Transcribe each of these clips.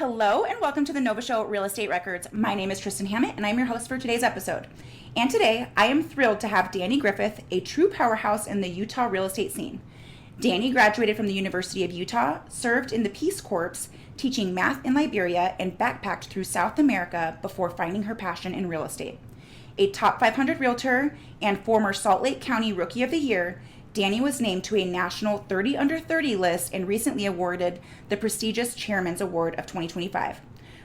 Hello and welcome to the Nova Show Real Estate Records. My name is Tristan Hammett and I'm your host for today's episode. And today I am thrilled to have Dani Griffith, a true powerhouse in the Utah real estate scene. Dani graduated from the University of Utah, served in the Peace Corps, teaching math in Liberia, and backpacked through South America before finding her passion in real estate. A top 500 realtor and former Salt Lake County Rookie of the Year, Dani was named to a national 30 under 30 list and recently awarded the prestigious Chairman's Award of 2025.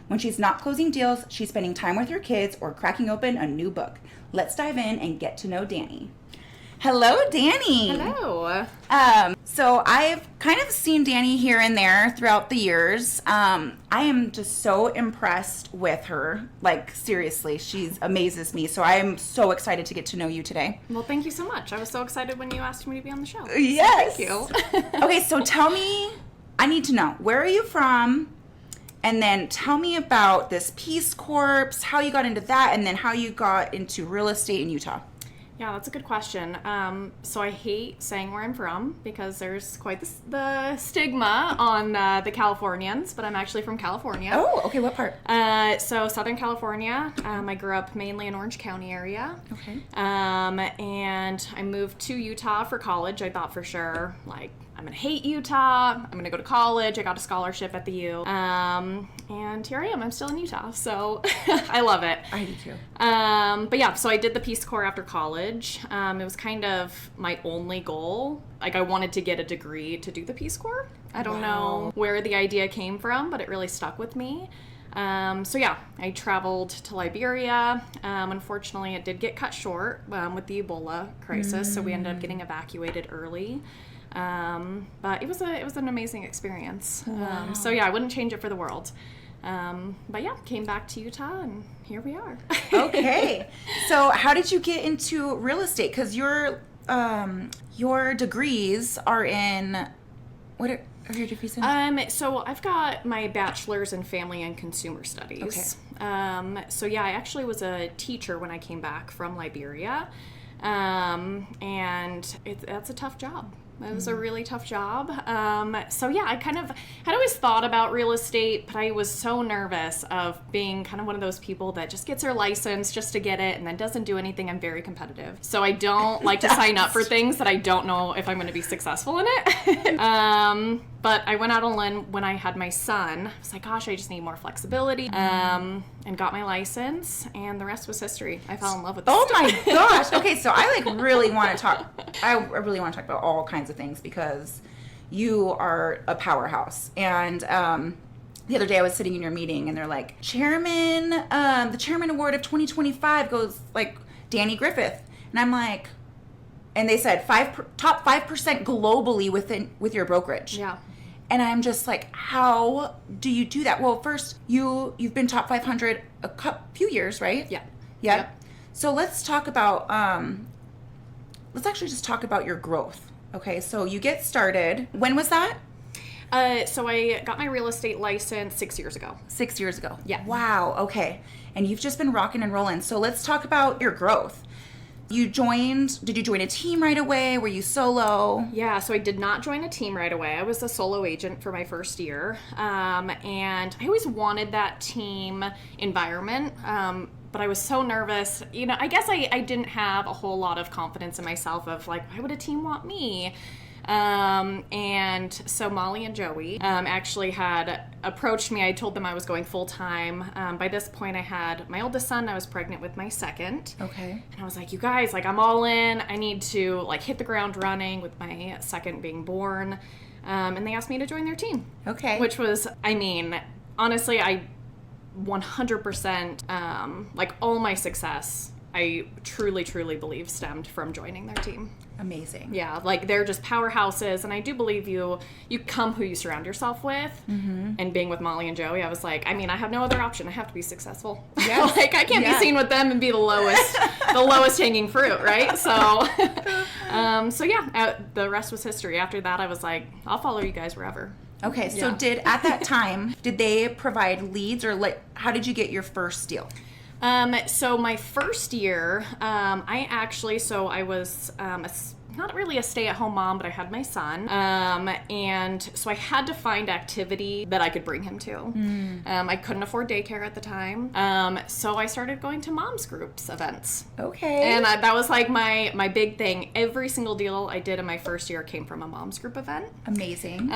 When she's not closing deals, she's spending time with her kids or cracking open a new book. Let's dive in and get to know Dani. Hello, Dani. Hello. So I've kind of seen Dani here and there throughout the years. I am just so impressed with her. Like, seriously, she amazes me. So I am so excited to get to know you today. Well, thank you so much. I was so excited when you asked me to be on the show. Yes. So thank you. Okay, so tell me, I need to know, where are you from? And then tell me about this Peace Corps, how you got into that, and then how you got into real estate in Utah. Yeah, that's a good question. So I hate saying where I'm from because there's quite the stigma on the Californians, but I'm actually from California. Oh, okay, what part? So Southern California. I grew up mainly in Orange County area. Okay. And I moved to Utah for college. I thought for sure, like, I'm going to hate Utah. I'm going to go to college. I got a scholarship at the U. And here I am. I'm still in Utah. So I love it. I do too. But yeah, so I did the Peace Corps after college. It was kind of my only goal. Like, I wanted to get a degree to do the Peace Corps. I don't know where the idea came from, but it really stuck with me. So yeah, I traveled to Liberia. Unfortunately, it did get cut short with the Ebola crisis, so we ended up getting evacuated early. But it was an amazing experience. Wow. So yeah, I wouldn't change it for the world. But yeah, came back to Utah and here we are. Okay. So how did you get into real estate? Because your degrees are in, what are your degrees in? So I've got my bachelor's in family and consumer studies. Okay. So yeah, I actually was a teacher when I came back from Liberia. And that's a tough job. It was a really tough job. So yeah, I kind of had always thought about real estate, but I was so nervous of being kind of one of those people that just gets her license just to get it and then doesn't do anything. I'm very competitive. So I don't like to sign up for things that I don't know if I'm going to be successful in it. But I went out on a limb when I had my son. I was like, gosh, I just need more flexibility. And got my license, and the rest was history. I fell in love with this Oh stuff. my gosh. Okay, so I really want to talk about all kinds of things because you are a powerhouse. And the other day I was sitting in your meeting and they're like, the Chairman Award of 2025 goes like Dani Griffith. And I'm like, and they said top 5% globally with your brokerage. Yeah. And I'm just like, how do you do that? Well, first, you've been top 500 few years, right? Yeah. Yep. So let's talk about, let's actually just talk about your growth. Okay, so you get started. When was that? So I got my real estate license 6 years ago. 6 years ago. Yeah. Wow, okay. And you've just been rocking and rolling. So let's talk about your growth. Did you join a team right away? Were you solo? Yeah, so I did not join a team right away. I was a solo agent for my first year. And I always wanted that team environment. But I was so nervous. You know, I guess I didn't have a whole lot of confidence in myself of like, why would a team want me? And so Molly and Joey actually had approached me. I told them I was going full time. By this point I had my oldest son. I was pregnant with my second. Okay. And I was like, you guys, like, I'm all in. I need to like hit the ground running with my second being born. And they asked me to join their team. Okay. Which was, I mean, honestly, I 100% like all my success, I truly believe stemmed from joining their team. Amazing. Yeah, like they're just powerhouses, and I do believe you come who you surround yourself with. Mm-hmm. And being with Molly and Joey, I was like, I mean, I have no other option. I have to be successful. Yes. Like I can't be seen with them and be the lowest hanging fruit, right? So, so yeah, the rest was history. After that, I was like, I'll follow you guys wherever. Okay, so at that time, did they provide leads or how did you get your first deal? So my first year, I was not really a stay-at-home mom, but I had my son. And so I had to find activity that I could bring him to. I couldn't afford daycare at the time. So I started going to moms groups events. Okay. And that was like my big thing. Every single deal I did in my first year came from a moms group event. Amazing.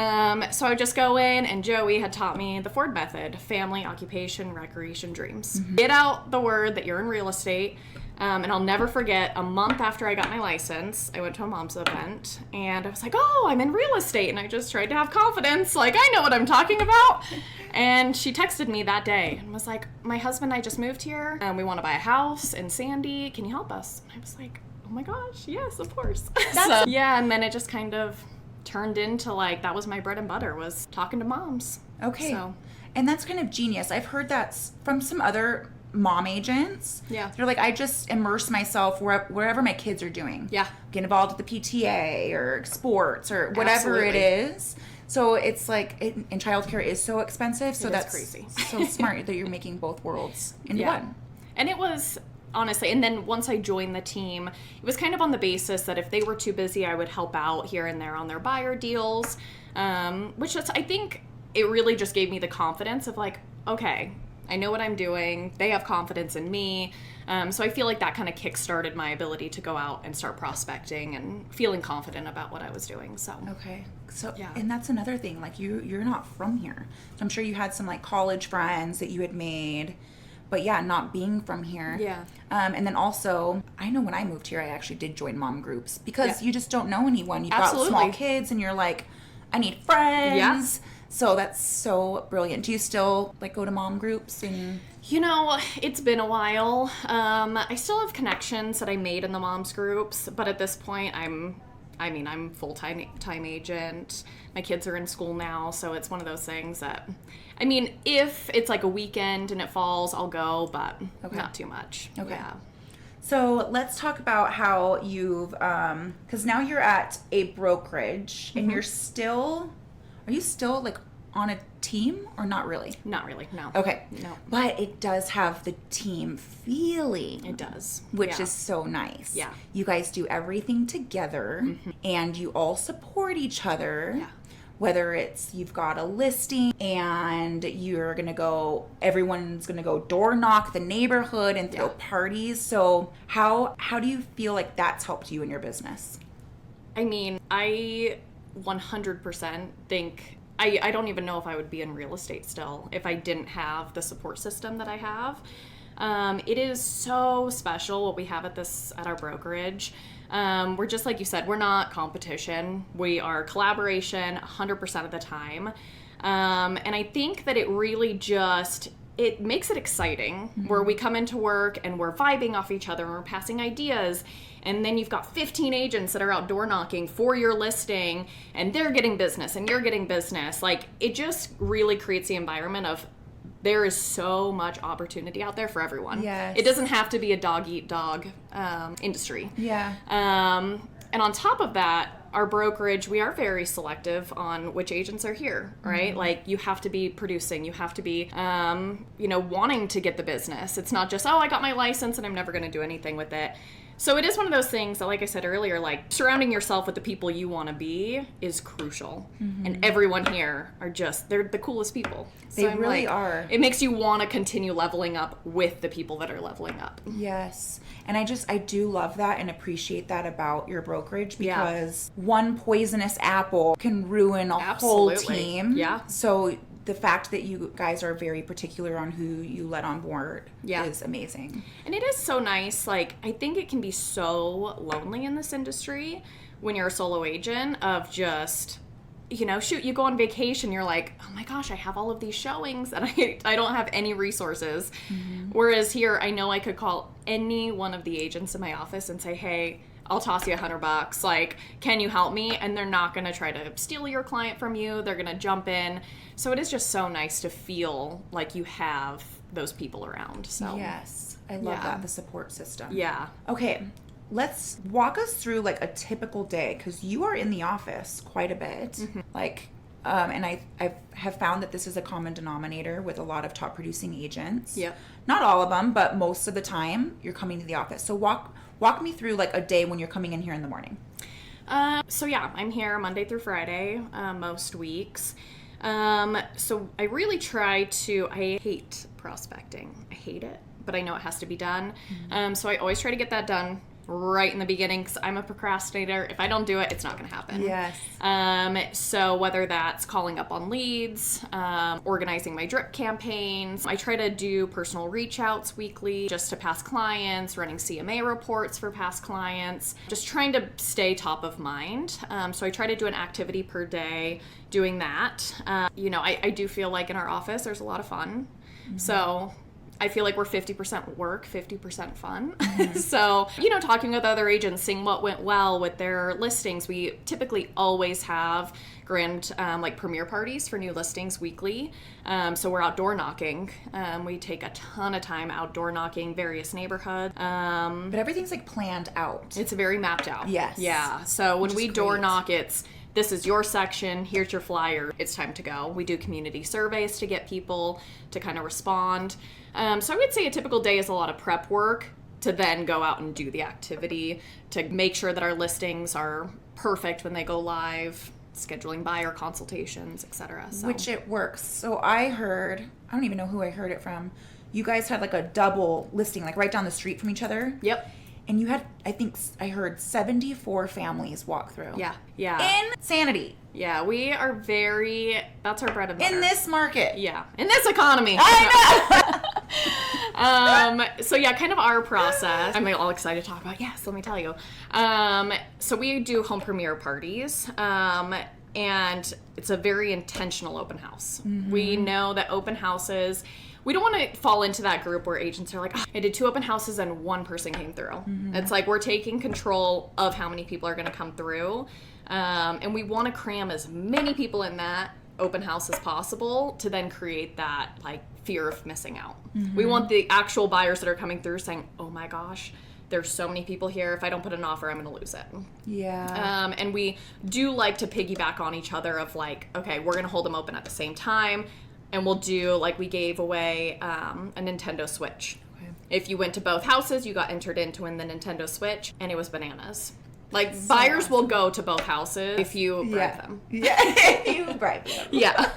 So I would just go in, and Joey had taught me the Ford method: family, occupation, recreation, dreams. Get out the word that you're in real estate. And I'll never forget, a month after I got my license, I went to a mom's event, and I was like, oh, I'm in real estate. And I just tried to have confidence, like, I know what I'm talking about. And she texted me that day and was like, my husband and I just moved here, and we want to buy a house in Sandy. Can you help us? And I was like, oh my gosh, yes, of course. So, yeah, and then it just kind of turned into, like, that was my bread and butter, was talking to moms. Okay. So. And that's kind of genius. I've heard that from some other mom agents. Yeah. They're like, I just immerse myself wherever my kids are doing. Yeah. Get involved with the PTA or sports or whatever Absolutely. it is. So it's like, and childcare is so expensive. So that's crazy. So smart that you're making both worlds into one. And it was, honestly, and then once I joined the team, it was kind of on the basis that if they were too busy, I would help out here and there on their buyer deals, which is, I think it really just gave me the confidence of like, okay, I know what I'm doing. They have confidence in me. So I feel like that kind of kick-started my ability to go out and start prospecting and feeling confident about what I was doing. So Okay. So, yeah. And that's another thing, like you're not from here. So I'm sure you had some like college friends that you had made, but yeah, not being from here. Yeah. And then also, I know when I moved here, I actually did join mom groups because you just don't know anyone. You've Absolutely. got small kids and you're like, I need friends. Yeah. So that's so brilliant. Do you still like go to mom groups and... You know, it's been a while. I still have connections that I made in the moms groups, but at this point, I'm full-time agent. My kids are in school now, so it's one of those things that, I mean, if it's like a weekend and it falls, I'll go, but not too much. Okay. Yeah. So let's talk about how you've, because now you're at a brokerage and are you still like on a team or not really? Not really, no. Okay. No. But it does have the team feeling. It does. Which is so nice. Yeah. You guys do everything together and you all support each other. Yeah. Whether it's you've got a listing and everyone's going to go door knock the neighborhood and throw parties. So how do you feel like that's helped you in your business? I mean, I 100% think I don't even know if I would be in real estate still if I didn't have the support system that I have. It is so special what we have at our brokerage. We're just like you said, we're not competition. We are collaboration 100% of the time. And I think that it really it makes it exciting where we come into work and we're vibing off each other and we're passing ideas. And then you've got 15 agents that are out door knocking for your listing and they're getting business and you're getting business. Like, it just really creates the environment of there is so much opportunity out there for everyone. Yes. It doesn't have to be a dog-eat-dog industry. Yeah. And on top of that, our brokerage, we are very selective on which agents are here, right? Like, you have to be producing, you have to be, wanting to get the business. It's not just, I got my license and I'm never going to do anything with it. So it is one of those things that, like I said earlier, like surrounding yourself with the people you want to be is crucial. And everyone here they're the coolest people. So They really are. It makes you want to continue leveling up with the people that are leveling up. Yes. And I do love that and appreciate that about your brokerage because one poisonous apple can ruin a whole team. Yeah. So the fact that you guys are very particular on who you let on board is amazing. And it is so nice. Like, I think it can be so lonely in this industry when you're a solo agent of just, you go on vacation, you're like, oh my gosh, I have all of these showings and I don't have any resources. Whereas here, I know I could call any one of the agents in my office and say, hey, I'll toss you $100. Like, can you help me? And they're not going to try to steal your client from you. They're going to jump in. So it is just so nice to feel like you have those people around. So yes, I love that, the support system. Yeah. Okay, let's walk us through like a typical day because you are in the office quite a bit. Like, and I have found that this is a common denominator with a lot of top producing agents. Yep. Not all of them, but most of the time you're coming to the office. So walk me through like a day when you're coming in here in the morning. So yeah, I'm here Monday through Friday, most weeks. So I really I hate prospecting. I hate it, but I know it has to be done. So I always try to get that done right in the beginning because I'm a procrastinator. If I don't do it, it's not going to happen. Yes. So whether that's calling up on leads, organizing my drip campaigns, I try to do personal reach outs weekly just to past clients, running CMA reports for past clients, just trying to stay top of mind. So I try to do an activity per day doing that. I do feel like in our office there's a lot of fun. So I feel like we're 50% work, 50% fun. So, talking with other agents, seeing what went well with their listings. We typically always have grand premiere parties for new listings weekly. So we're outdoor knocking. We take a ton of time outdoor knocking various neighborhoods. But everything's like planned out. It's very mapped out. Yes. Yeah. So when we door great. knock, this is your section, here's your flyer, it's time to go. We do community surveys to get people to kind of respond. So I would say a typical day is a lot of prep work to then go out and do the activity to make sure that our listings are perfect when they go live, scheduling buyer consultations, etc. So. Which it works. So I don't even know who I heard it from. You guys had like a double listing, like right down the street from each other. Yep. And you had, I heard 74 families walk through. Yeah. Insanity. Yeah, that's our bread and butter. In this market. Yeah. In this economy. I know. So yeah, kind of our process. I'm all excited to talk about. Yes, let me tell you. So we do home premiere parties. And it's a very intentional open house. We know that open houses, we don't want to fall into that group where agents are like, I did 2 open houses and 1 person came through. It's like we're taking control of how many people are going to come through. And we want to cram as many people in that open house as possible to then create that like fear of missing out. We want the actual buyers that are coming through saying, oh my gosh, there's so many people here. If I don't put an offer, I'm going to lose it. Yeah. And we do like to piggyback on each other of like, okay, we're going to hold them open at the same time. And we'll do, like we gave away a Nintendo Switch. Okay. If you went to both houses, you got entered in to win the Nintendo Switch, and it was bananas. Like, so buyers awesome. Will go to both houses if you bribe them. Yeah, if you bribe them. Yeah.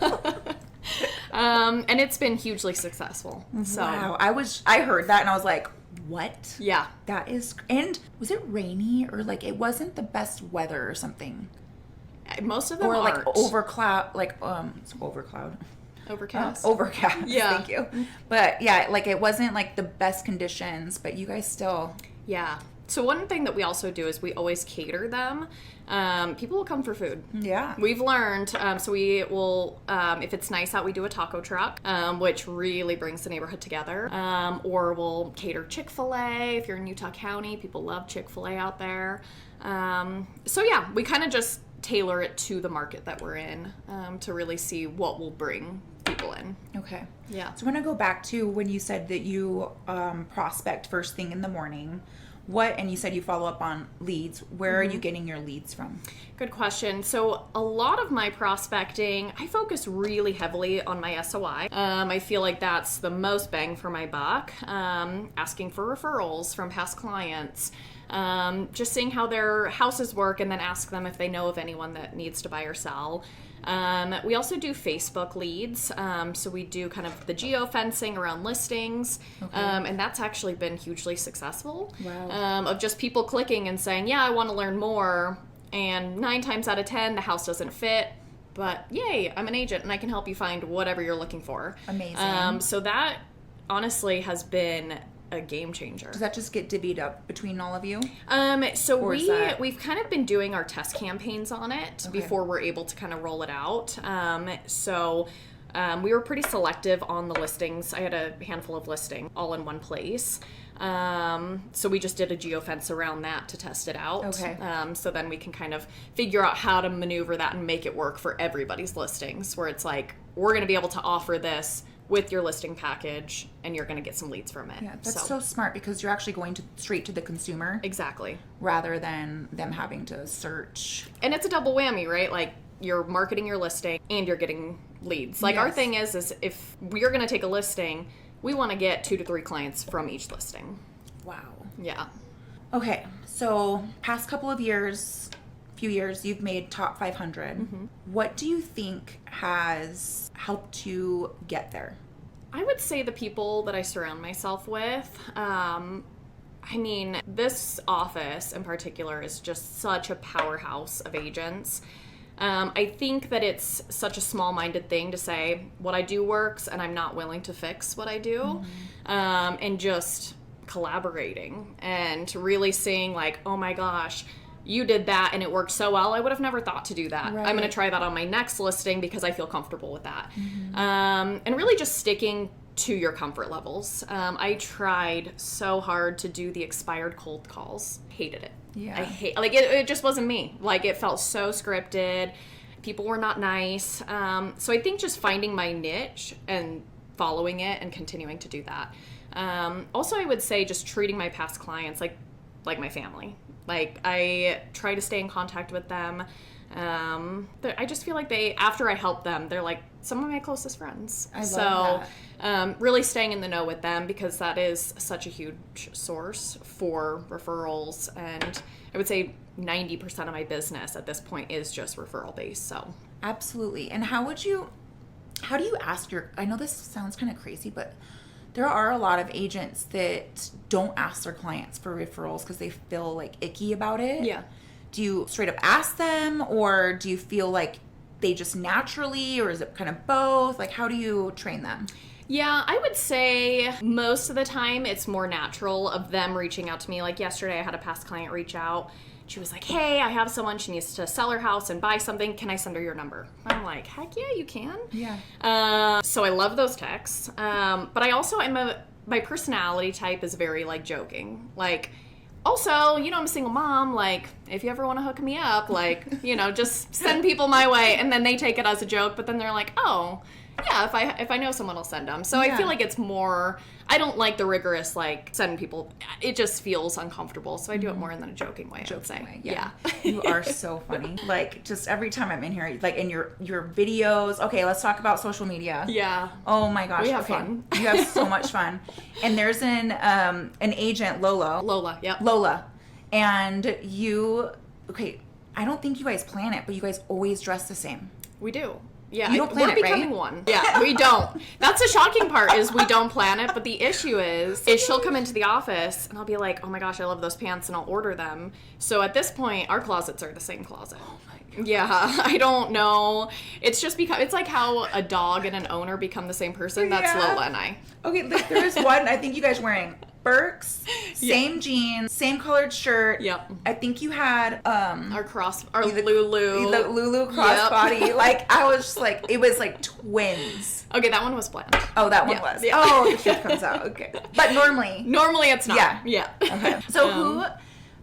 And it's been hugely successful. So. Wow. I heard that, and I was like, what? Yeah. That is, and was it rainy, or like it wasn't the best weather or something? Most of them or aren't. Like overcloud, it's overcloud. Overcast. Overcast. Yeah. Thank you. But yeah, like it wasn't like the best conditions, but you guys still. Yeah. So one thing that we also do is we always cater them. People will come for food. Yeah. We've learned. So we will, if it's nice out, we do a taco truck, which really brings the neighborhood together. Or we'll cater Chick-fil-A. If you're in Utah County, people love Chick-fil-A out there. So yeah, we kind of just tailor it to the market that we're in to really see what will bring people in. Okay. Yeah. So I want to go back to when you said that you prospect first thing in the morning. And you said you follow up on leads. Where are you getting your leads from? Good question. So a lot of my prospecting, I focus really heavily on my SOI. I feel like that's the most bang for my buck. Asking for referrals from past clients. Just seeing how their houses work and then ask them if they know of anyone that needs to buy or sell. We also do Facebook leads. So we do kind of the geofencing around listings. Okay. And that's actually been hugely successful. Wow. Of just people clicking and saying, yeah, I want to learn more. And 9 times out of 10, the house doesn't fit. But yay, I'm an agent and I can help you find whatever you're looking for. Amazing. So that honestly has been a game changer. Does that just get divvied up between all of you? So we've kind of been doing our test campaigns on it before we're able to kind of roll it out. We were pretty selective on the listings. I had a handful of listings all in one place. So we just did a geofence around that to test it out. Okay. So then we can kind of figure out how to maneuver that and make it work for everybody's listings, where it's like, we're going to be able to offer this with your listing package, and you're going to get some leads from it. Yeah, that's so smart, because you're actually going straight to the consumer. Exactly. Rather than them having to search. And it's a double whammy, right? Like, you're marketing your listing and you're getting leads. Like, our thing is if we're going to take a listing, we want to get 2 to 3 clients from each listing. Wow. Yeah. Okay, so past couple of years, few years, you've made top 500. Mm-hmm. What do you think has helped you get there? I would say the people that I surround myself with. I mean, this office in particular is just such a powerhouse of agents. I think that it's such a small-minded thing to say what I do works and I'm not willing to fix what I do. And just collaborating and really seeing like, oh my gosh, you did that and it worked so well. I would have never thought to do that. Right. I'm going to try that on my next listing because I feel comfortable with that. And really just sticking to your comfort levels. I tried so hard to do the expired cold calls. Hated it. Yeah. I hate, like, it just wasn't me. Like, it felt so scripted. People were not nice. So I think just finding my niche and following it and continuing to do that. Also, I would say just treating my past clients like my family. Like, I try to stay in contact with them. I just feel like after I help them, they're like some of my closest friends. I love that. Really staying in the know with them because that is such a huge source for referrals. And I would say 90% of my business at this point is just referral based. So absolutely. And how do you ask I know this sounds kind of crazy, but there are a lot of agents that don't ask their clients for referrals because they feel like icky about it. yeah. Do you straight up ask them, or do you feel like they just naturally, or is it kind of both? Like, how do you train them? Yeah, I would say most of the time it's more natural of them reaching out to me. Like yesterday I had a past client reach out. She was like, hey, I have someone, she needs to sell her house and buy something. Can I send her your number? I'm like, heck yeah, you can. Yeah. So I love those texts. But I also my personality type is very like joking. Like, also, you know, I'm a single mom, like, if you ever want to hook me up, like, you know, just send people my way, and then they take it as a joke, but then they're like, oh, yeah, if I know someone, I'll send them. So I feel like it's more, I don't like the rigorous, like, send people, it just feels uncomfortable, so I do it more in a joking way, I would say. Yeah. You are so funny. Like, just every time I'm in here, like, in your videos, okay, let's talk about social media. Yeah. Oh my gosh. We have okay. fun. You have so much fun. And there's an agent, Lola, yep. Lola. And okay, I don't think you guys plan it, but you guys always dress the same. We do. Yeah, you don't plan we're it, becoming right? one. Yeah, we don't. That's the shocking part is we don't plan it, but the issue is she'll come into the office and I'll be like, oh my gosh, I love those pants, and I'll order them. So at this point, our closets are the same closet. Oh my God. Yeah, I don't know. It's just it's like how a dog and an owner become the same person. That's Lola and I. Okay, like there's one, I think you guys wearing Birks, same jeans, same colored shirt. Yep. I think you had our Lulu. The Lulu crossbody. Like, I was just like, it was like twins. Okay, that one was planned. Oh, that one was. Yeah. Oh, the truth comes out. Okay. But normally it's not. Yeah. Okay. So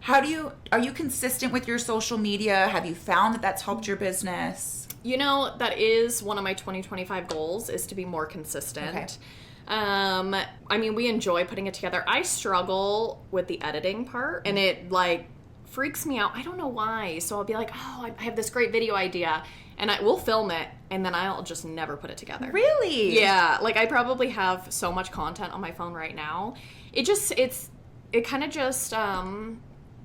are you consistent with your social media? Have you found that that's helped your business? You know, that is one of my 2025 goals, is to be more consistent. Okay. I mean, we enjoy putting it together. I struggle with the editing part, and it like freaks me out. I don't know why. So I'll be like, oh, I have this great video idea, and we'll film it, and then I'll just never put it together. Really? Yeah. Like, I probably have so much content on my phone right now. It kind of just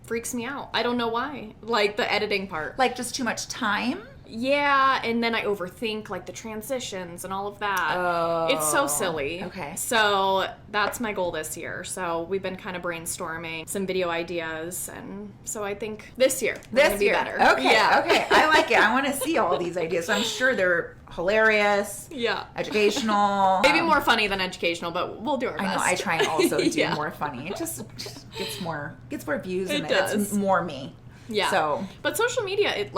freaks me out. I don't know why. Like, the editing part. Like, just too much time? Yeah, and then I overthink, like, the transitions and all of that. Oh. It's so silly. Okay. So that's my goal this year. So we've been kind of brainstorming some video ideas, and so I think this year we're gonna be better. Okay, yeah. Okay. I like it. I want to see all these ideas. I'm sure they're hilarious. Yeah. Educational. Maybe more funny than educational, but we'll do our best. I know. I try and also do more funny. It just gets more views, and it's more me. Yeah. So, but social media,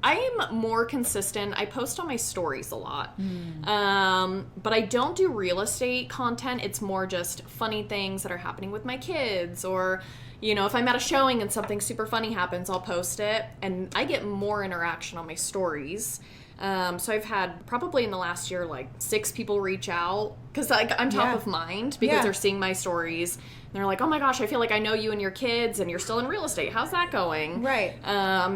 I'm more consistent. I post on my stories a lot. But I don't do real estate content. It's more just funny things that are happening with my kids, or, you know, if I'm at a showing and something super funny happens, I'll post it. And I get more interaction on my stories. So I've had probably in the last year, like 6 people reach out because I'm top of mind because they're seeing my stories. And they're like, oh my gosh, I feel like I know you and your kids, and you're still in real estate. How's that going? Right.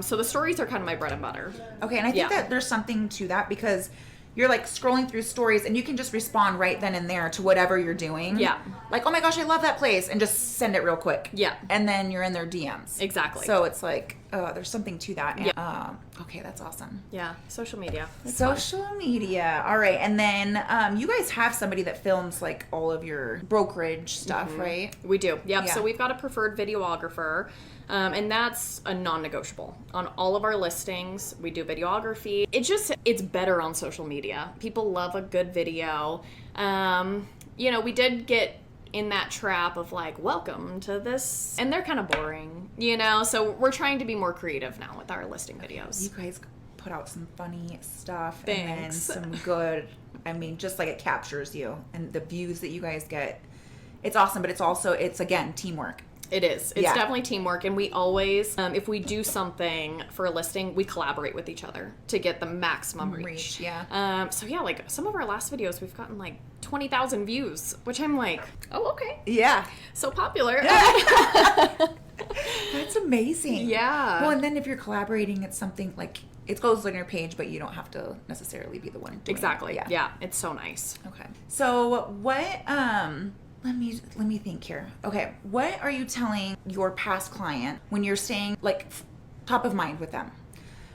So the stories are kind of my bread and butter. Okay. And I think that there's something to that because you're like scrolling through stories and you can just respond right then and there to whatever you're doing. Yeah. Like, oh my gosh, I love that place, and just send it real quick. Yeah. And then you're in their DMs. Exactly. So it's like, there's something to that. And, Yeah. Okay, that's awesome. Yeah, social media. It's Social media. All right. And then you guys have somebody that films like all of your brokerage stuff, right? We do. Yep. Yeah. So we've got a preferred videographer, and that's a non-negotiable. On all of our listings, we do videography. It's better on social media. People love a good video. You know, we did get in that trap of like, welcome to this, and they're kind of boring, you know? So we're trying to be more creative now with our listing videos. You guys put out some funny stuff. Thanks. And then some good, I mean, just like it captures you and the views that you guys get. It's awesome, but it's again, teamwork. It is. It's Yeah. definitely teamwork, and we always, if we do something for a listing, we collaborate with each other to get the maximum reach. Yeah. So yeah, like some of our last videos, we've gotten like 20,000 views, which I'm like, oh, okay. Yeah. So popular. That's amazing. Yeah. Well, and then if you're collaborating, it's something like it goes on your page, but you don't have to necessarily be the one doing Exactly. it. Yeah. It's so nice. Okay. So what let me think here. Okay. What are you telling your past client when you're staying like top of mind with them?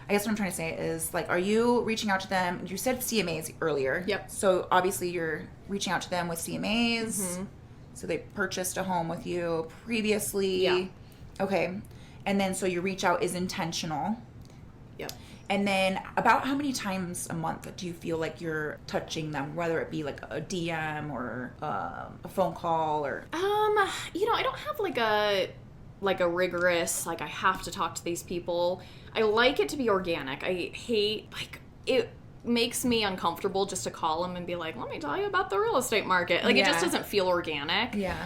I guess what I'm trying to say is like, are you reaching out to them? You said CMAs earlier. Yep. So obviously you're reaching out to them with CMAs. Mm-hmm. So they purchased a home with you previously. Yeah. Okay. And then so your reach out is intentional. Yep. And then about how many times a month do you feel like you're touching them, whether it be like a DM or a phone call or? You know, I don't have like a rigorous, like I have to talk to these people. I like it to be organic. I hate, like, it makes me uncomfortable just to call them and be like, let me tell you about the real estate market. Like, it just doesn't feel organic. Yeah.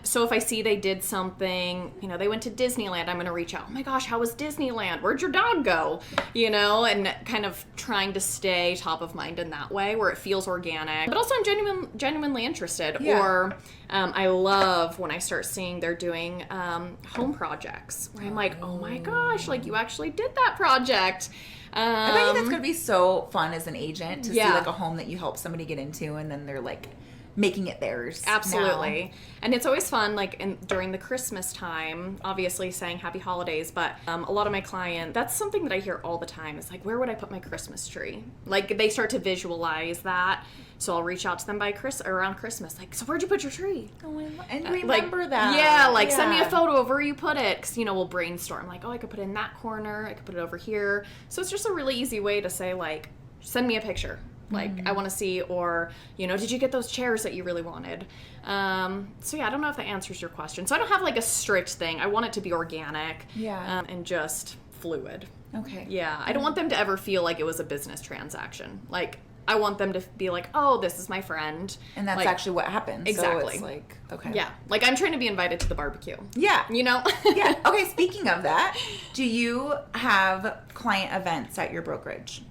So if I see they did something, you know, they went to Disneyland, I'm going to reach out. Oh my gosh, how was Disneyland? Where'd your dog go? You know, and kind of trying to stay top of mind in that way where it feels organic. But also I'm genuinely interested. Yeah. Or I love when I start seeing they're doing home projects where I'm like, oh my gosh, like you actually did that project. I bet you that's going to be so fun as an agent to see Yeah. like a home that you help somebody get into and then they're like making it theirs. Absolutely. now. And it's always fun, like during the Christmas time, obviously saying happy holidays, but a lot of my clients, that's something that I hear all the time is like, where would I put my Christmas tree? Like they start to visualize that. So I'll reach out to them around Christmas, like, so where'd you put your tree? Oh, and remember that. Yeah, like send me a photo of where you put it. Because, you know, we'll brainstorm. Like, oh, I could put it in that corner. I could put it over here. So it's just a really easy way to say, like, send me a picture. Like, I want to see, or, you know, did you get those chairs that you really wanted? So, yeah, I don't know if that answers your question. So I don't have, like, a strict thing. I want it to be organic. Yeah. And just fluid. Okay. Yeah. I don't want them to ever feel like it was a business transaction. Like, I want them to be like, oh, this is my friend. And that's like, actually what happens. Exactly. So it's like, okay. Yeah. Like, I'm trying to be invited to the barbecue. Yeah. You know? Yeah. Okay, speaking of that, do you have client events at your brokerage?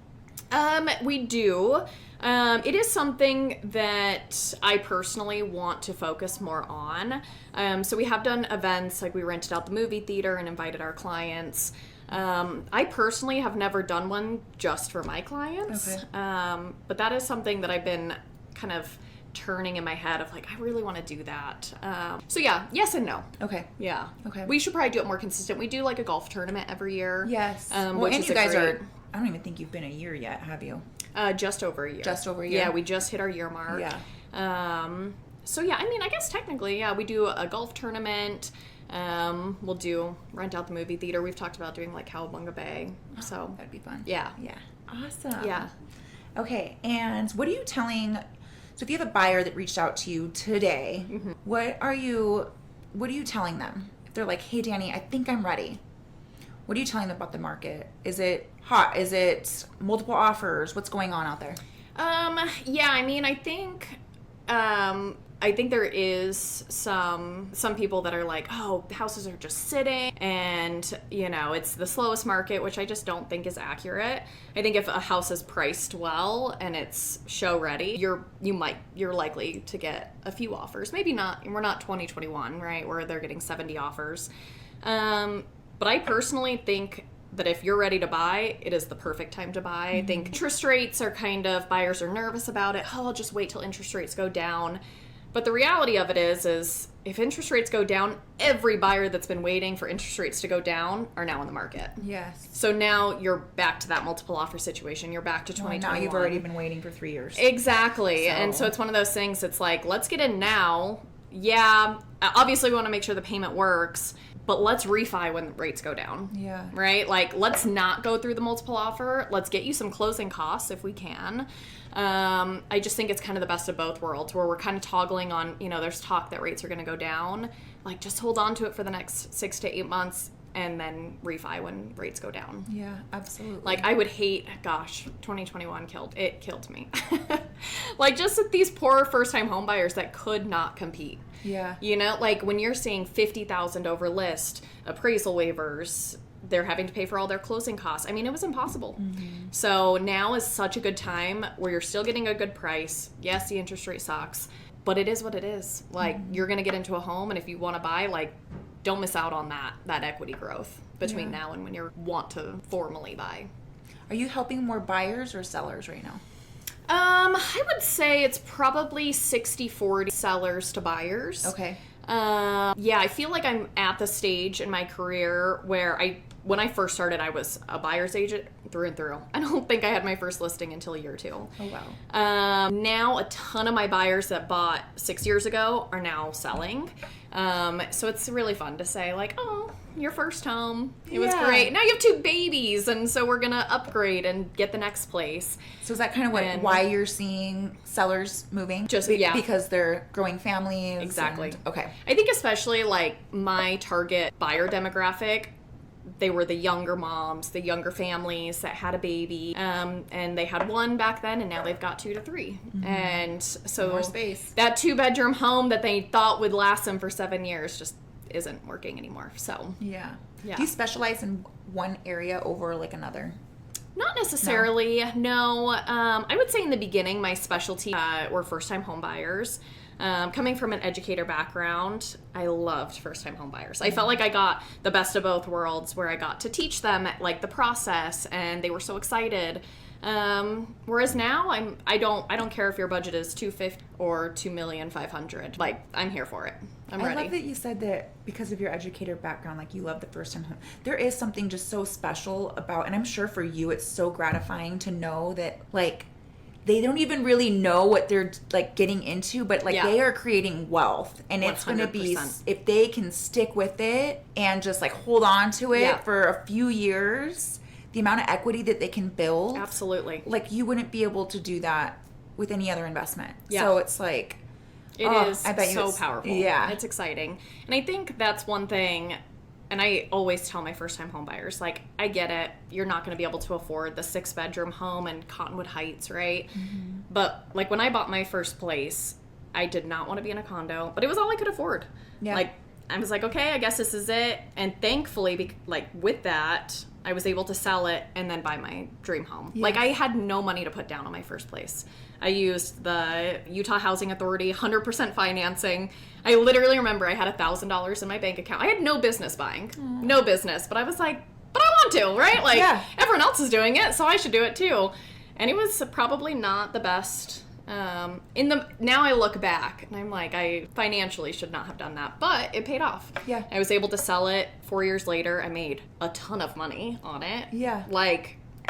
We do. It is something that I personally want to focus more on. So we have done events, like we rented out the movie theater and invited our clients. I personally have never done one just for my clients. Okay. But that is something that I've been kind of turning in my head of like, I really want to do that. So yeah, yes and no. Okay. Yeah. Okay. We should probably do it more consistent. We do like a golf tournament every year. Yes. Well, which and is you guys great- are, I don't even think you've been a year yet, have you? Just over a year. Just over a year? Yeah, we just hit our year mark. Yeah. So yeah, I mean, I guess technically, yeah, we do a golf tournament. We'll rent out the movie theater. We've talked about doing like Cowabunga Bay. So That'd be fun. yeah. Yeah. Awesome. Yeah. Okay. And what are you telling, so if you have a buyer that reached out to you today, Mm-hmm. what are you telling them? If they're like, hey, Dani, I think I'm ready. What are you telling them about the market? Is it hot? Is it multiple offers? What's going on out there? Yeah, I mean, I think there is some people that are like, oh, houses are just sitting and, you know, it's the slowest market, which I just don't think is accurate. I think if a house is priced well and it's show ready, you're likely to get a few offers. Maybe not, we're not 2021, right, where they're getting 70 offers. But I personally think that if you're ready to buy, it is the perfect time to buy. I think interest rates are buyers are nervous about it. Oh, I'll just wait till interest rates go down. But the reality of it is if interest rates go down, every buyer that's been waiting for interest rates to go down are now in the market. Yes. So now you're back to that multiple offer situation. You're back to 2021. Now you've already been waiting for 3 years. Exactly. And so it's one of those things, it's like, let's get in now. Yeah, obviously we want to make sure the payment works, but let's refi when rates go down. Yeah. Right? Like, let's not go through the multiple offer. Let's get you some closing costs if we can. I just think it's kind of the best of both worlds, where we're kind of toggling on, there's talk that rates are going to go down. Like, just hold on to it for the next 6 to 8 months and then refi when rates go down. Yeah, absolutely. Like, I would hate, 2021 killed me. Like, just these poor first-time home buyers that could not compete. Yeah. Like, when you're seeing $50,000 over list, appraisal waivers, they're having to pay for all their closing costs. I mean, it was impossible. Mm-hmm. So now is such a good time where you're still getting a good price. Yes, the interest rate sucks, but it is what it is. Like, you're going to get into a home, and if you want to buy, like, don't miss out on that equity growth between now and when you want to formally buy. Are you helping more buyers or sellers right now? I would say it's probably 60-40 sellers to buyers. Okay. Yeah, I feel like I'm at the stage in my career where when I first started, I was a buyer's agent through and through. I don't think I had my first listing until a year or two. Oh, wow. Now a ton of my buyers that bought 6 years ago are now selling. So it's really fun to say, like, oh, your first home, it was great. Now you have 2 babies, and so we're going to upgrade and get the next place. So is that kind of why you're seeing sellers moving? Because they're growing families? Exactly. Okay. I think especially, like, my target buyer demographic, they were the younger moms, the younger families that had a baby, and they had 1 back then, and now they've got 2 to 3. Mm-hmm. And so more space. That 2-bedroom home that they thought would last them for 7 years just isn't working anymore. So yeah. Yeah. Do you specialize in one area over like another? Not necessarily, no. I would say in the beginning, my specialty were first-time home buyers. Coming from an educator background, I loved first-time home buyers. I felt like I got the best of both worlds, where I got to teach them like the process, and they were so excited. Whereas now, I don't care if your budget is $250,000 or $2,500,000. Like, I'm here for it. I'm ready. I love that you said that because of your educator background, like, you love the first-time home. There is something just so special about, and I'm sure for you, it's so gratifying to know that, like, they don't even really know what they're, like, getting into, but, like, they are creating wealth. And 100%. It's going to be, if they can stick with it and just, like, hold on to it for a few years, the amount of equity that they can build. Absolutely. Like, you wouldn't be able to do that with any other investment. Yeah. So it's like, it is I bet so powerful. Yeah. It's exciting. And I think that's one thing. And I always tell my first-time home buyers, like, I get it. You're not going to be able to afford the 6-bedroom home in Cottonwood Heights, right? Mm-hmm. But, like, when I bought my first place, I did not want to be in a condo, but it was all I could afford. Yeah. Like, I was like, okay, I guess this is it. And thankfully, like, with that, I was able to sell it and then buy my dream home. Yes. Like, I had no money to put down on my first place. I used the Utah Housing Authority 100% financing. I literally remember I had $1,000 in my bank account. I had no business buying. No business. But I was like, but I want to, right? Like, everyone else is doing it, so I should do it too. And it was probably not the best. Now I look back and I'm like, I financially should not have done that, but it paid off. Yeah. I was able to sell it 4 years later. I made a ton of money on it. Yeah.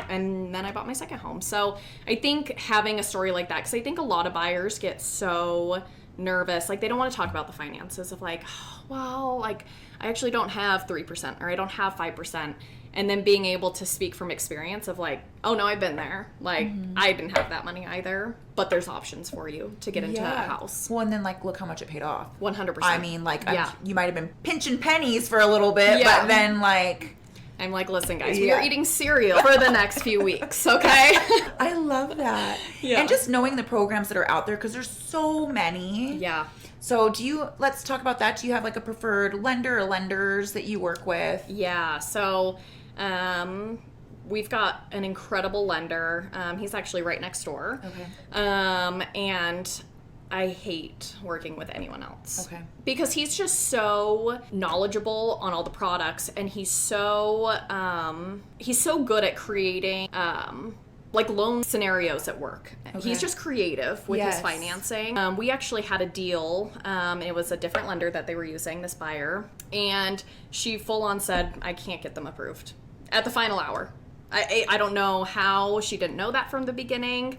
And then I bought my second home. So I think having a story like that, because I think a lot of buyers get so nervous. Like, they don't want to talk about the finances of, like, oh, well, like, I actually don't have 3% or I don't have 5%. And then being able to speak from experience of, like, oh, no, I've been there. Like, I didn't have that money either. But there's options for you to get into a house. Well, and then, like, look how much it paid off. 100%. I mean, like, you might have been pinching pennies for a little bit, but then, like... I'm like, listen, guys, we are eating cereal for the next few weeks, okay? I love that. Yeah. And just knowing the programs that are out there, because there's so many. Yeah. So let's talk about that. Do you have, like, a preferred lender or lenders that you work with? Yeah. So we've got an incredible lender. He's actually right next door. Okay. And I hate working with anyone else. Okay. Because he's just so knowledgeable on all the products, and he's so good at creating like loan scenarios at work. Okay. He's just creative with his Yes. financing. We actually had a deal. It was a different lender that they were using, this buyer, and she full on said, I can't get them approved at the final hour. I don't know how she didn't know that from the beginning.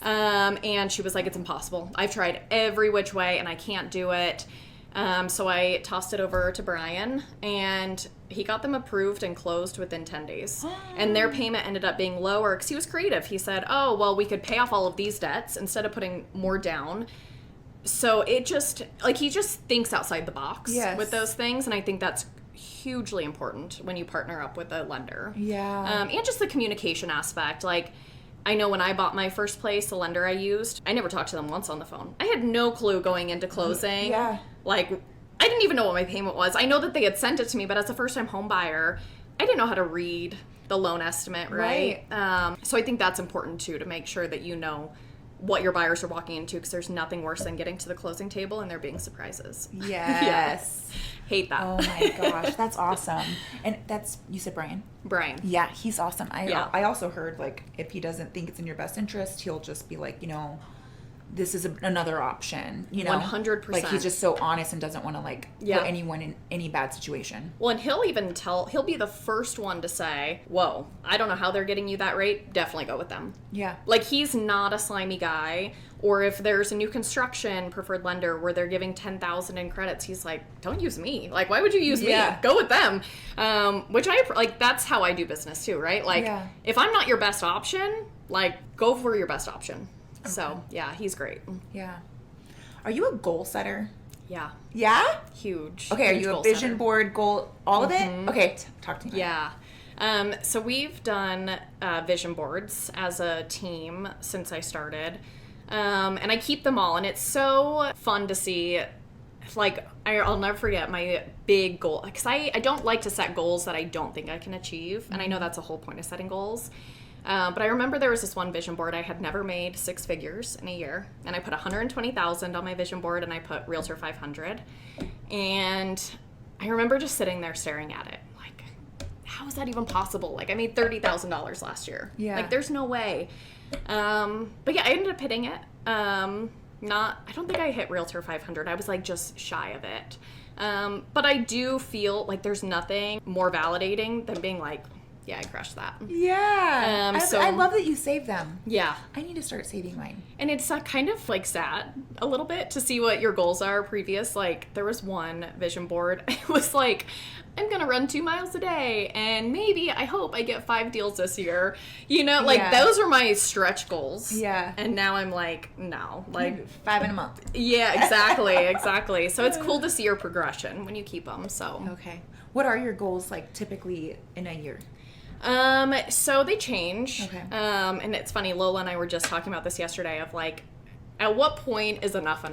And she was like, it's impossible. I've tried every which way and I can't do it. So I tossed it over to Brian, and he got them approved and closed within 10 days. And their payment ended up being lower because he was creative. He said, oh, well, we could pay off all of these debts instead of putting more down. So it just, like, he just thinks outside the box with those things. And I think that's hugely important when you partner up with a lender. Yeah. And just the communication aspect. Like, I know when I bought my first place, the lender I used, I never talked to them once on the phone. I had no clue going into closing. Yeah. Like, I didn't even know what my payment was. I know that they had sent it to me, but as a first-time home buyer, I didn't know how to read the loan estimate, right? So I think that's important, too, to make sure that you know what your buyers are walking into, because there's nothing worse than getting to the closing table and there being surprises. Yes. Hate that. Oh my gosh, that's awesome. And that's, you said Brian? Brian. Yeah, he's awesome. I also heard, like, if he doesn't think it's in your best interest, he'll just be like, you know, this is another option, you know? 100%. Like, he's just so honest and doesn't want to, like, put anyone in any bad situation. Well, and he'll be the first one to say, whoa, I don't know how they're getting you that rate. Definitely go with them. Yeah. Like, he's not a slimy guy. Or if there's a new construction preferred lender where they're giving $10,000 in credits, he's like, don't use me. Like, why would you use me? Go with them. Which that's how I do business too, right? Like, if I'm not your best option, like, go for your best option. Okay. So, yeah, he's great. Yeah. Are you a goal setter? Yeah. Yeah? Huge. Okay, are huge you a vision board, goal, all of it? Okay, talk to me. Yeah. So we've done vision boards as a team since I started. And I keep them all, and it's so fun to see. Like, I'll never forget my big goal, because I don't like to set goals that I don't think I can achieve, and I know that's the whole point of setting goals. But I remember there was this one vision board. I had never made 6 figures in a year, and I put $120,000 on my vision board, and I put Realtor 500, and I remember just sitting there staring at it, like, how is that even possible? Like, I made $30,000 last year. Yeah. Like, there's no way. But yeah, I ended up hitting it. I don't think I hit Realtor 500. I was like just shy of it. But I do feel like there's nothing more validating than being like, yeah, I crushed that. Yeah. I love that you save them. Yeah. I need to start saving mine. And it's kind of like sad a little bit to see what your goals are previous. Like, there was one vision board. It was like, I'm going to run 2 miles a day, and maybe, I hope I get 5 deals this year. You know, like, those are my stretch goals. Yeah. And now I'm like, no. Like, 5 in a month. Yeah, exactly. So it's cool to see your progression when you keep them, so. Okay. What are your goals, like, typically in a year? So they change. Okay. And it's funny, Lola and I were just talking about this yesterday of, like, at what point is enough?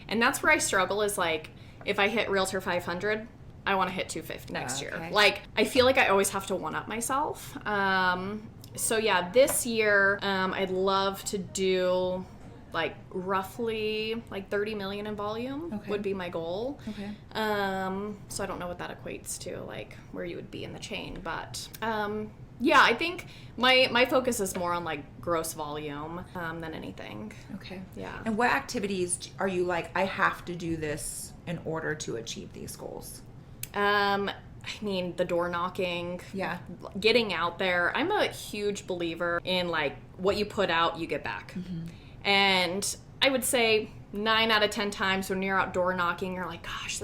And that's where I struggle is, like, if I hit Realtor 500, I want to hit 250 next year. Like, I feel like I always have to one-up myself. So yeah, this year, I'd love to do, like, roughly, like, 30 million in volume would be my goal. Okay. So I don't know what that equates to, like, where you would be in the chain, but, yeah, I think my focus is more on, like, gross volume, than anything. Okay. Yeah. And what activities are you like, I have to do this in order to achieve these goals? I mean, the door knocking, getting out there. I'm a huge believer in, like, what you put out, you get back. Mm-hmm. And I would say 9 out of 10 times when you're out door knocking, you're like, gosh,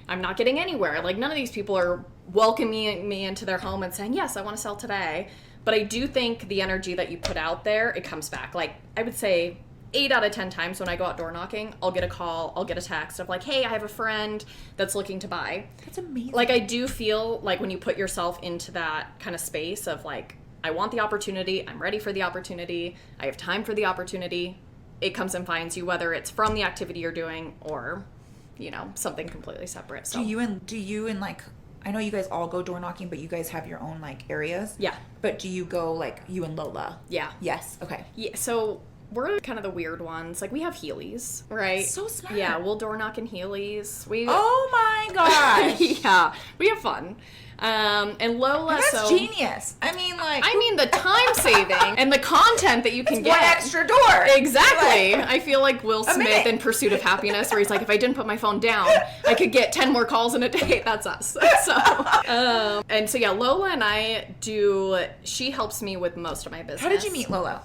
I'm not getting anywhere. Like, none of these people are welcoming me into their home and saying, yes, I want to sell today. But I do think the energy that you put out there, it comes back. Like, I would say 8 out of 10 times when I go out door knocking, I'll get a call, I'll get a text of like, hey, I have a friend that's looking to buy. That's amazing. Like, I do feel like when you put yourself into that kind of space of like, I want the opportunity, I'm ready for the opportunity, I have time for the opportunity, it comes and finds you, whether it's from the activity you're doing or, you know, something completely separate. So. Do you and like, I know you guys all go door knocking, but you guys have your own like areas. Yeah. But do you go like you and Lola? Yeah. Yes. Okay. Yeah. So we're kind of the weird ones. Like, we have Heelys, right? So smart. Yeah, we'll door knock in Heelys. Oh my gosh. Yeah, we have fun. And Lola, That's genius. I mean, the time saving and the content that you can get. One extra door. Exactly. Like, I feel like Will Smith in Pursuit of Happiness, where he's like, if I didn't put my phone down, I could get 10 more calls in a day. That's us. So, and so yeah, Lola and I she helps me with most of my business. How did you meet Lola?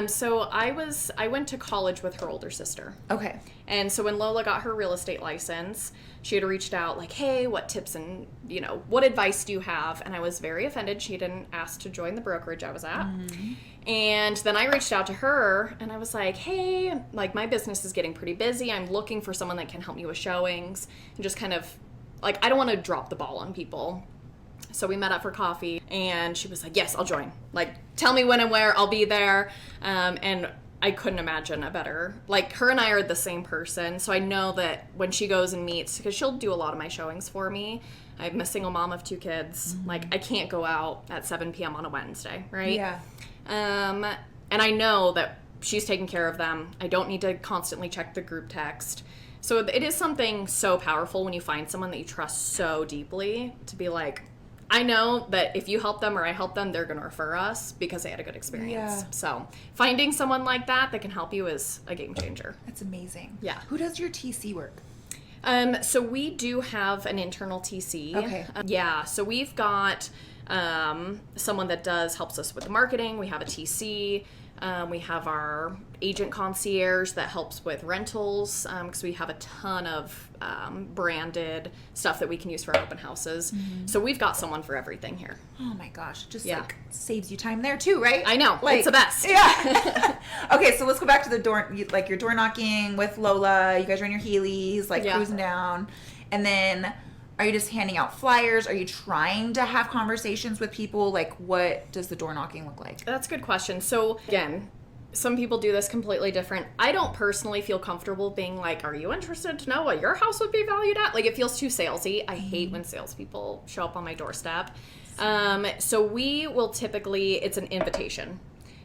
So I went to college with her older sister. Okay. And so when Lola got her real estate license, she had reached out like, hey, what tips and, what advice do you have? And I was very offended. She didn't ask to join the brokerage I was at. Mm-hmm. And then I reached out to her and I was like, hey, like my business is getting pretty busy. I'm looking for someone that can help me with showings and just kind of like, I don't want to drop the ball on people. So we met up for coffee and she was like, yes, I'll join. Like, tell me when and where, I'll be there. And I couldn't imagine a better, like her and I are the same person. So I know that when she goes and meets, because she'll do a lot of my showings for me. I'm a single mom of 2 kids. Mm-hmm. Like I can't go out at 7 p.m. on a Wednesday, right? Yeah. And I know that she's taking care of them. I don't need to constantly check the group text. So it is something so powerful when you find someone that you trust so deeply to be like, I know that if you help them or I help them, they're going to refer us because they had a good experience. Yeah. So finding someone like that can help you is a game changer. That's amazing. Yeah. Who does your TC work? So we do have an internal TC. Okay. Yeah. So we've got someone that helps us with the marketing. We have a TC. We have our agent concierge that helps with rentals because we have a ton of branded stuff that we can use for our open houses. Mm-hmm. So we've got someone for everything here. Oh my gosh. Just like saves you time there too, right? I know. Like, it's the best. Yeah. Okay, so let's go back to the door, like your door knocking with Lola. You guys are in your Heelys, like cruising down. And then are you just handing out flyers? Are you trying to have conversations with people? Like, what does the door knocking look like? That's a good question. So, again, some people do this completely different. I don't personally feel comfortable being like, are you interested to know what your house would be valued at? Like, it feels too salesy. I hate when salespeople show up on my doorstep. So we will typically, it's an invitation.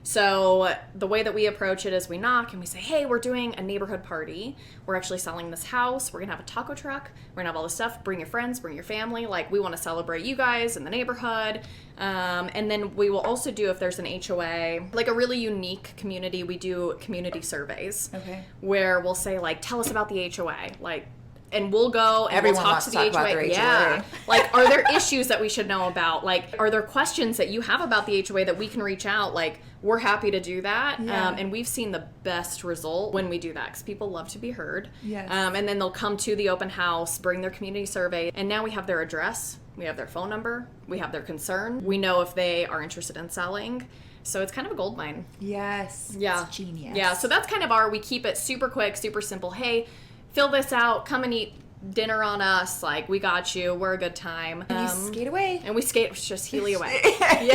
So the way that we approach it is we knock and we say, hey, we're doing a neighborhood party. We're actually selling this house. We're going to have a taco truck. We're going to have all this stuff. Bring your friends, bring your family. Like, we want to celebrate you guys in the neighborhood. And then we will also do, if there's an HOA, like a really unique community, we do community surveys. Okay. Where we'll say, like, tell us about the HOA. Like, and we'll go and everyone we'll talk to the HOA. Yeah. Like, are there issues that we should know about? Like, are there questions that you have about the HOA that we can reach out? Like, we're happy to do that. Yeah. And we've seen the best result when we do that because people love to be heard. Yes. And then they'll come to the open house, bring their community survey, and now we have their address, we have their phone number, we have their concern. We know if they are interested in selling. So it's kind of a gold mine. Yes. Yeah. It's genius. Yeah. So that's kind of we keep it super quick, super simple. Hey, fill this out, come and eat dinner on us, like, we got you, we're a good time. And you skate away. And we skate, just Heely away. Yeah.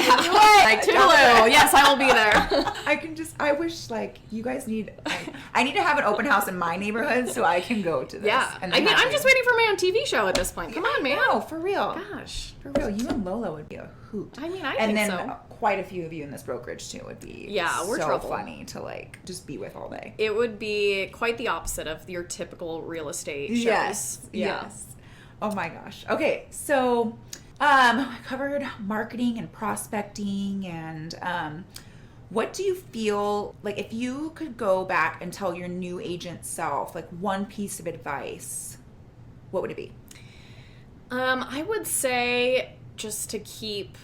Like, toodaloo, yes, I will be there. I wish, like, you guys I need to have an open house in my neighborhood so I can go to this. Yeah. I'm just waiting for my own TV show at this point. Come on, man. No, for real. Gosh. For real, you and Lola would be a hoot. I think so. And then quite a few of you in this brokerage too would be we're so trouble. Funny to like just be with all day. It would be quite the opposite of your typical real estate shows. Yes. Yeah. Yes. Oh my gosh. Okay, so I covered marketing and prospecting and what do you feel like if you could go back and tell your new agent self like one piece of advice, what would it be? I would say just to keep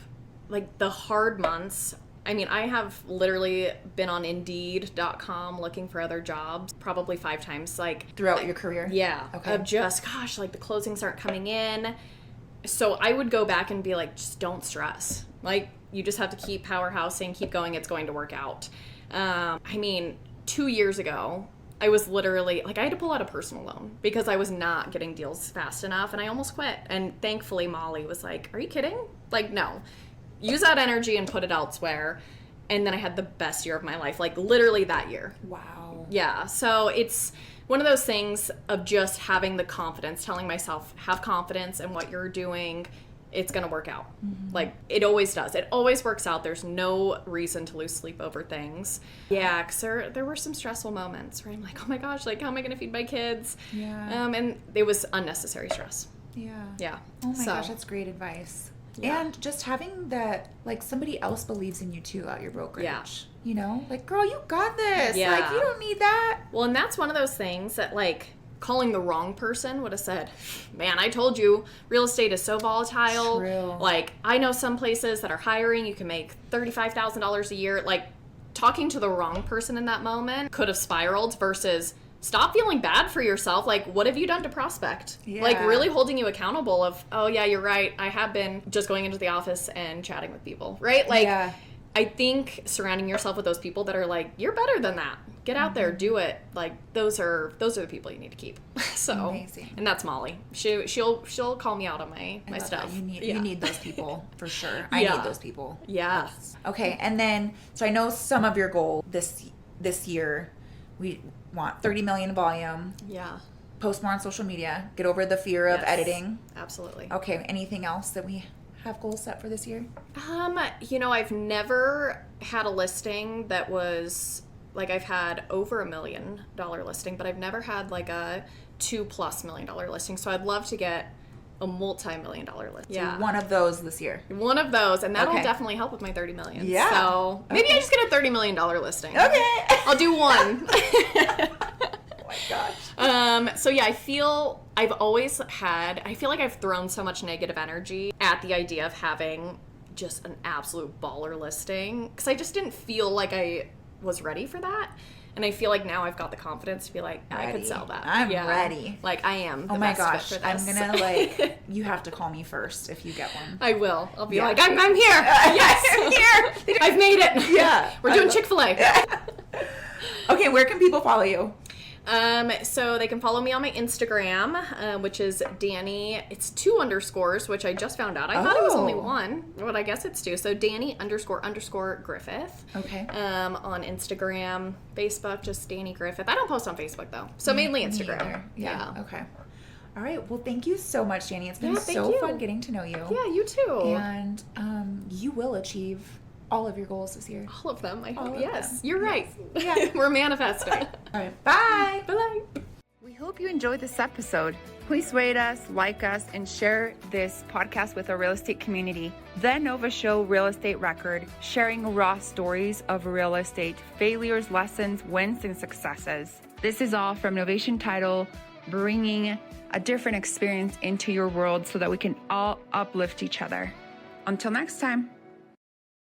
like the hard months. I mean, I have literally been on Indeed.com looking for other jobs probably 5 times, like throughout your career. Yeah. Okay. Of just, gosh, like the closings aren't coming in. So I would go back and be like, just don't stress. Like, you just have to keep powerhousing, keep going. It's going to work out. I mean, 2 years ago, I was literally, like, I had to pull out a personal loan because I was not getting deals fast enough, and I almost quit. And thankfully, Molly was like, are you kidding? Like, no. Use that energy and put it elsewhere. And then I had the best year of my life, like, literally that year. Wow. Yeah. So it's one of those things of just having the confidence, telling myself, have confidence in what you're doing, it's going to work out. Like, it always does. It always works out. There's no reason to lose sleep over things. Yeah, because there were some stressful moments where I'm like, oh my gosh, like, how am I going to feed my kids? Yeah. And it was unnecessary stress. Yeah. Yeah. Oh my gosh, that's great advice. Yeah. And just having that, like, somebody else believes in you too at your brokerage. Yeah. You know, like, girl, you got this. Yeah. Like, you don't need that. Well, and that's one of those things that, like, calling the wrong person would have said, man, I told you real estate is so volatile. True. Like, I know some places that are hiring, you can make $35,000 a year. Like, talking to the wrong person in that moment could have spiraled versus stop feeling bad for yourself. Like, what have you done to prospect? Yeah. Like, really holding you accountable of, oh yeah, you're right. I have been just going into the office and chatting with people, right? Like, Yeah. I think surrounding yourself with those people that are like, you're better than that. Get out there, do it. Like, those are the people you need to keep. So, Amazing. and that's Molly. She'll call me out on my I love stuff. that. You Yeah. need those people for sure. I Yeah. need those people. Yeah. Okay, and then so I know some of your goal this year, we want 30 million volume, Yeah. post more on social media, get over the fear of Yes. editing. Absolutely. Okay, anything else that we have goals set for this year? I've never had a listing that was like, I've had over $1 million listing, but I've never had like a $2+ million listing. So I'd love to get a multi-million-dollar listing. So one of those this year. One of those, and that'll Okay. definitely help with my 30 million. Yeah. So maybe I just get a $30 million listing. Okay. I'll do one. Oh my gosh. So yeah, I feel like I've thrown so much negative energy at the idea of having just an absolute baller listing, because I just didn't feel like I was ready for that. And I feel like now I've got the confidence to be like, I could sell that. I'm ready. Like, I am the Oh my best gosh. fit for I'm this. gonna you have to call me first if you get one. I will. I'll be Yeah. like, I'm here. Yes. I'm here. I've made it. Yeah. We're doing Chick-fil-A. Okay, where can people follow you? So they can follow me on my Instagram, which is Dani. It's 2 underscores, which I just found out. I thought it was only 1, but I guess it's 2. So Dani__Griffith. Okay. On Instagram, Facebook, just Dani Griffith. I don't post on Facebook though, so mainly Me Instagram. either. Yeah. Okay. All right. Well, thank you so much, Dani. It's been Yeah, thank so you. fun getting to know you. Yeah, you too. And you will achieve all of your goals this year. All of them. I All hope. of Yes, them. you're right. Yeah. We're manifesting. All right. Bye. Bye. We hope you enjoyed this episode. Please rate us, like us, and share this podcast with our real estate community. The Nova Show Real Estate Record, sharing raw stories of real estate, failures, lessons, wins, and successes. This is all from Novation Title, bringing a different experience into your world so that we can all uplift each other. Until next time.